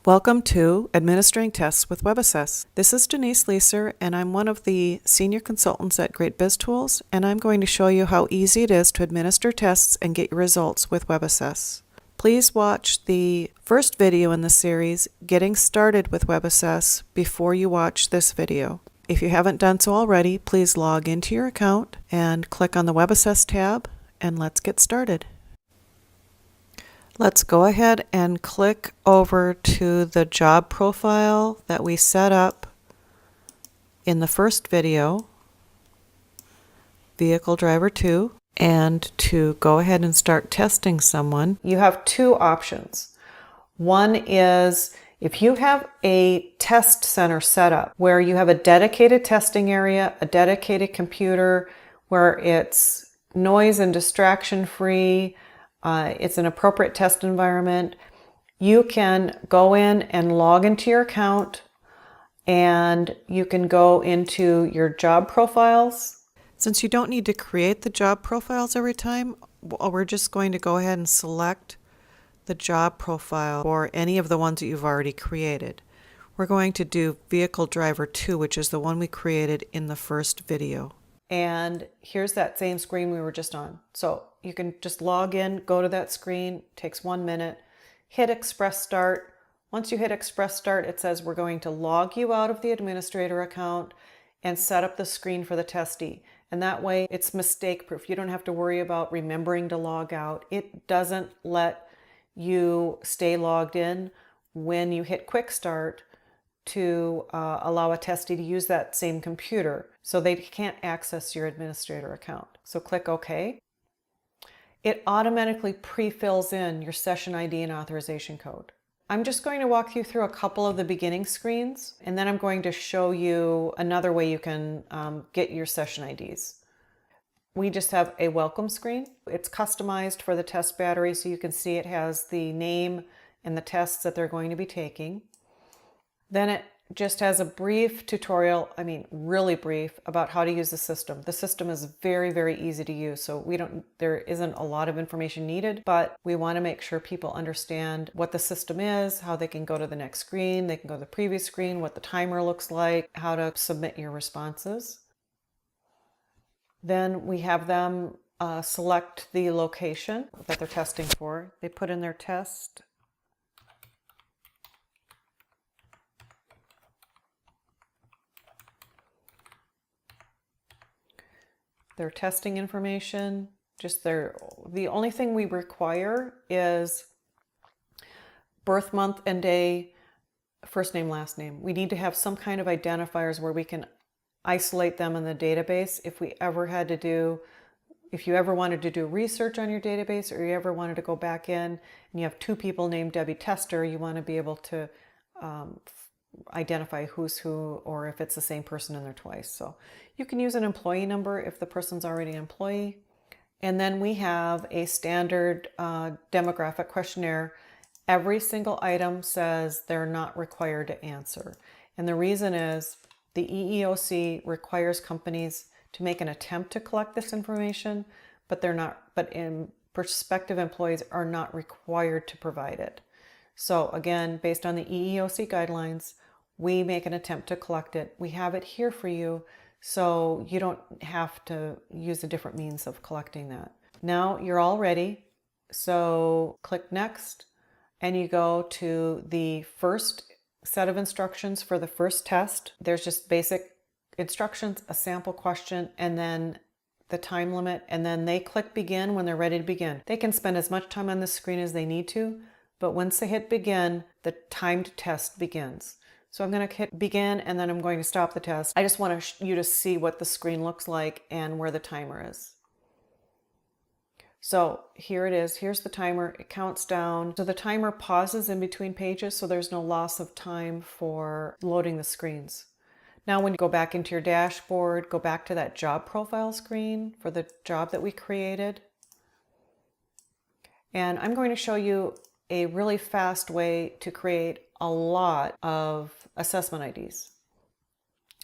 Welcome to Administering Tests with WebAssess. This is Denise Leeser, and I'm one of the senior consultants at Great Biz Tools, and I'm going to show you how easy it is to administer tests and get your results with WebAssess. Please watch the first video in the series, Getting Started with WebAssess, before you watch this video. If you haven't done so already, please log into your account and click on the WebAssess tab, and let's get started. Let's go ahead and click over to the job profile that we set up in the first video, Vehicle Driver 2, and to go ahead and start testing someone. You have two options. One is if you have a test center set up where you have a dedicated testing area, a dedicated computer where it's noise and distraction free, it's an appropriate test environment, you can go in and log into your account and you can go into your job profiles. Since you don't need to create the job profiles every time, we're just going to go ahead and select the job profile for any of the ones that you've already created. We're going to do Vehicle Driver 2, which is the one we created in the first video. And here's that same screen we were just on. So you can just log in, go to that screen, takes 1 minute, hit Express Start. Once you hit Express Start, it says we're going to log you out of the administrator account and set up the screen for the testee. And that way it's mistake proof. You don't have to worry about remembering to log out. It doesn't let you stay logged in when you hit Quick Start to allow a testee to use that same computer, so they can't access your administrator account. So click OK. It automatically pre-fills in your session ID and authorization code. I'm just going to walk you through a couple of the beginning screens, and then I'm going to show you another way you can get your session IDs. We just have a welcome screen. It's customized for the test battery, so you can see it has the name and the tests that they're going to be taking. Then it just has a brief tutorial, really brief, about how to use the system. The system is very, very easy to use, so there isn't a lot of information needed, but we want to make sure people understand what the system is, how they can go to the next screen, they can go to the previous screen, what the timer looks like, how to submit your responses. Then we have them select the location that they're testing for. They put in their test. Their testing information, the only thing we require is birth month and day, first name, last name. We need to have some kind of identifiers where we can isolate them in the database if you ever wanted to do research on your database, or you ever wanted to go back in and you have two people named Debbie Tester, you want to be able to identify who's who, or if it's the same person in there twice. So you can use an employee number if the person's already an employee. And then we have a standard demographic questionnaire. Every single item says they're not required to answer. And the reason is the EEOC requires companies to make an attempt to collect this information, but prospective employees are not required to provide it. So again, based on the EEOC guidelines, we make an attempt to collect it. We have it here for you, so you don't have to use a different means of collecting that. Now you're all ready, so click Next, and you go to the first set of instructions for the first test. There's just basic instructions, a sample question, and then the time limit, and then they click Begin when they're ready to begin. They can spend as much time on the screen as they need to, but once they hit Begin, the timed test begins. So I'm going to hit Begin, and then I'm going to stop the test. I just want you to see what the screen looks like and where the timer is. So here it is. Here's the timer. It counts down. So the timer pauses in between pages, so there's no loss of time for loading the screens. Now when you go back into your dashboard, go back to that job profile screen for the job that we created. And I'm going to show you a really fast way to create a lot of assessment IDs.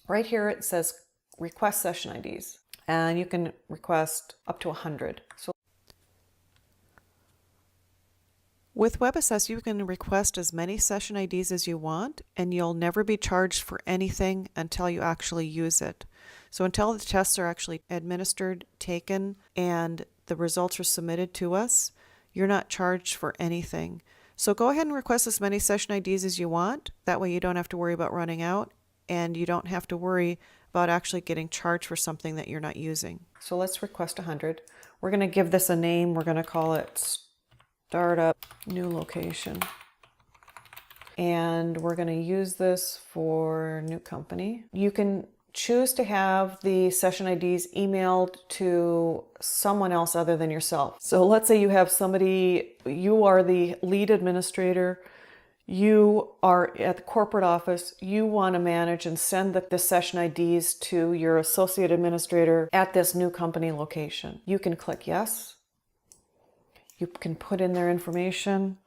Right here it says request session IDs, and you can request up to 100. So With WebAssess, you can request as many session IDs as you want, and you'll never be charged for anything until you actually use it. So until the tests are actually administered, taken, and the results are submitted to us, you're not charged for anything. So go ahead and request as many session IDs as you want. That way you don't have to worry about running out, and you don't have to worry about actually getting charged for something that you're not using. So let's request 100. We're going to give this a name. We're going to call it Startup New Location. And we're going to use this for new company. You can choose to have the session IDs emailed to someone else other than yourself. So let's say you have somebody, you are the lead administrator, you are at the corporate office, you want to manage and send the session IDs to your associate administrator at this new company location. You can click yes. You can put in their information.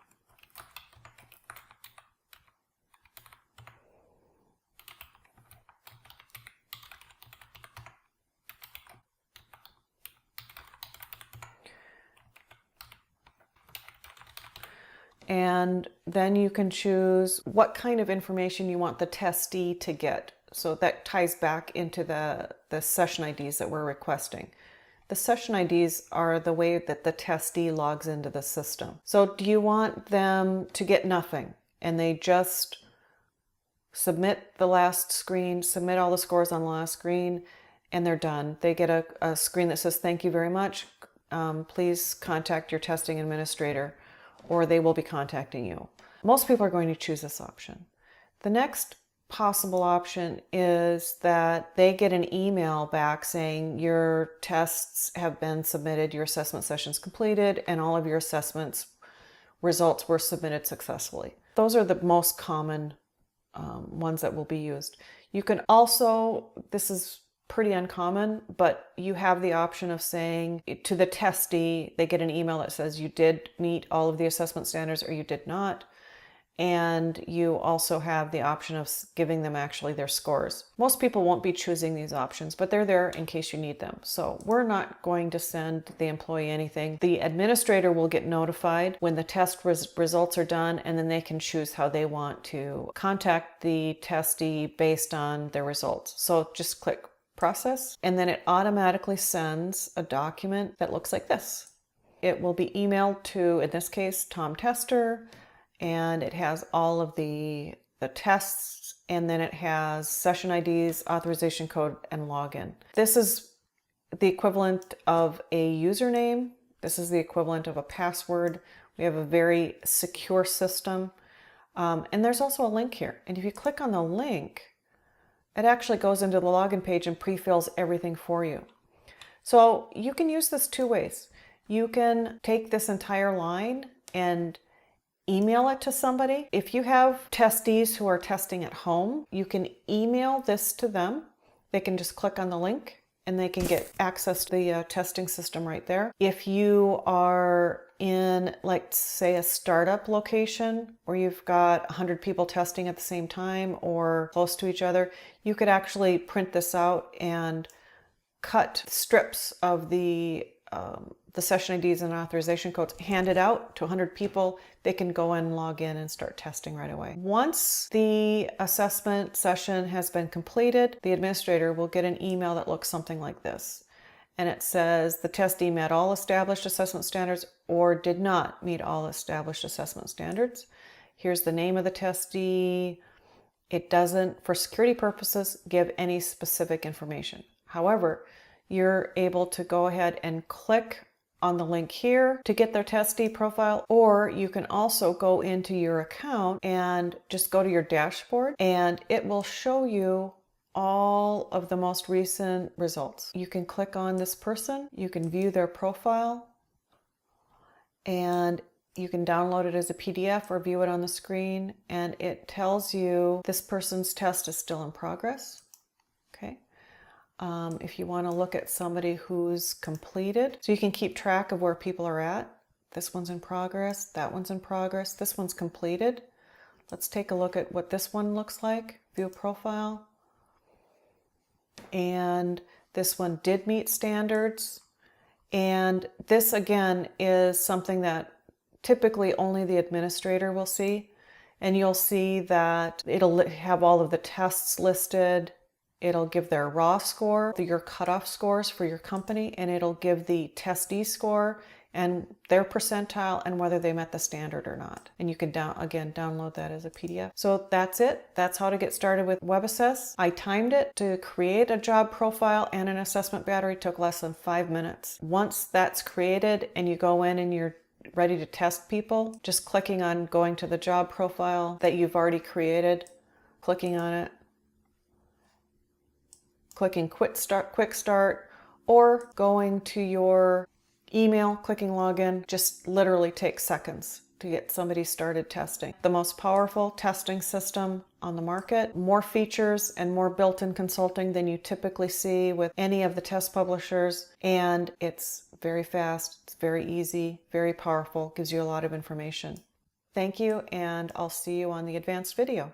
And then you can choose what kind of information you want the testee to get. So that ties back into the session IDs that we're requesting. The session IDs are the way that the testee logs into the system. So do you want them to get nothing and they just submit the last screen, submit all the scores on the last screen, and they're done? They get a screen that says, "Thank you very much. Please contact your testing administrator," or they will be contacting you. Most people are going to choose this option. The next possible option is that they get an email back saying your tests have been submitted, your assessment sessions completed, and all of your assessments results were submitted successfully. Those are the most common ones that will be used. You can also, this is pretty uncommon, but you have the option of saying to the testee, they get an email that says you did meet all of the assessment standards or you did not. And you also have the option of giving them actually their scores. Most people won't be choosing these options, but they're there in case you need them. So we're not going to send the employee anything. The administrator will get notified when the test results are done, and then they can choose how they want to contact the testee based on their results. So just click process, and then it automatically sends a document that looks like this. It will be emailed to, in this case, Tom Tester, and it has all of the tests, and then it has session IDs, authorization code, and login. This is the equivalent of a username. This is the equivalent of a password. We have a very secure system. And there's also a link here. And if you click on the link, it actually goes into the login page and pre-fills everything for you. So you can use this two ways. You can take this entire line and email it to somebody. If you have testees who are testing at home, you can email this to them. They can just click on the link and they can get access to the testing system right there. If you are in, like, say, a startup location where you've got 100 people testing at the same time or close to each other, you could actually print this out and cut strips of the session IDs and authorization codes, hand it out to 100 people. They can go and log in and start testing right away. Once the assessment session has been completed, the administrator will get an email that looks something like this. And it says the testee met all established assessment standards or did not meet all established assessment standards. Here's the name of the testee. It doesn't, for security purposes, give any specific information. However, you're able to go ahead and click on the link here to get their testee profile, or you can also go into your account and just go to your dashboard and it will show you all of the most recent results. You can click on this person, you can view their profile, and you can download it as a PDF or view it on the screen, and it tells you this person's test is still in progress. Okay. If you want to look at somebody who's completed, so you can keep track of where people are at. This one's in progress, that one's in progress, this one's completed. Let's take a look at what this one looks like. View profile. And this one did meet standards. And this again is something that typically only the administrator will see. And you'll see that it'll have all of the tests listed. It'll give their raw score, your cutoff scores for your company, and it'll give the testee score and their percentile and whether they met the standard or not. And you can download that as a PDF. So that's it. That's how to get started with WebAssess. I timed it to create a job profile and an assessment battery. It took less than 5 minutes. Once that's created and you go in and you're ready to test people, just clicking on going to the job profile that you've already created, clicking on it, clicking quick start, or going to your email, clicking login, just literally takes seconds to get somebody started testing. The most powerful testing system on the market, more features and more built-in consulting than you typically see with any of the test publishers, and it's very fast, it's very easy, very powerful, gives you a lot of information. Thank you, and I'll see you on the advanced video.